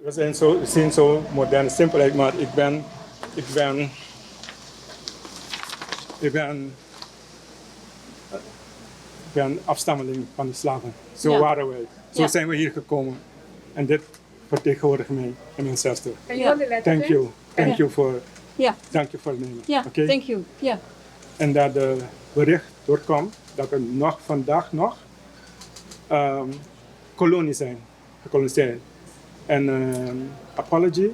We zijn zo modern, simpelheid, maar ik ben afstammeling van de slaven. Zo waren wij. Zo zijn we hier gekomen. En dit vertegenwoordigt mij en mijn zuster. Thank you. Thank you voor het nemen. Ja, thank you. Ja. En dat de bericht doorkomt dat we vandaag nog kolonie zijn, gekoloniseerd. En apology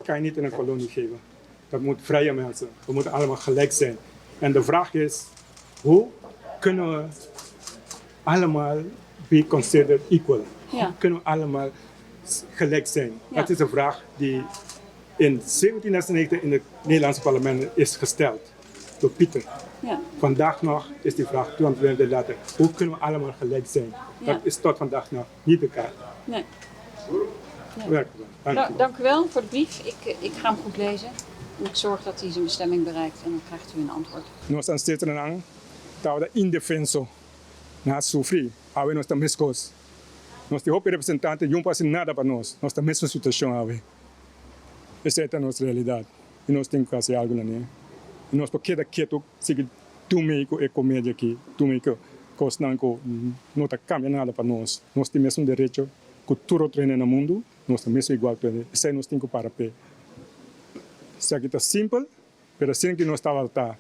kan je niet in een kolonie geven. Dat moet vrije mensen. We moeten allemaal gelijk zijn. En de vraag is, hoe kunnen we allemaal be considered equal? Ja. Hoe kunnen we allemaal gelijk zijn? Ja. Dat is een vraag die in 1796 in het Nederlandse parlement is gesteld door Pieter. Ja. Vandaag nog is die vraag 200 jaar later. Hoe kunnen we allemaal gelijk zijn? Ja. Dat is tot vandaag nog niet bekend. Nee. Werkelijk. Dank u wel voor de brief. Ik ga hem goed lezen. En ik zorg dat hij zijn bestemming bereikt en dan krijgt u een antwoord. Nos ansestronan, tabata indefenso, na sufri, awe nos miscos. Nos de hope representante yumpa sin nada para nos da mesma situação awe. Essa é a nossa realidade. E nós temos que fazer algo né. E nós porque daqui tu sigue tu meio é comédia aqui, tu meio cos não não tá cambia nada para nós. Nós temos um direito que tudo treina no mundo, nós temos igual para isso nós temos que para pé. Isso aqui tá simples, mas assim que nós estava tá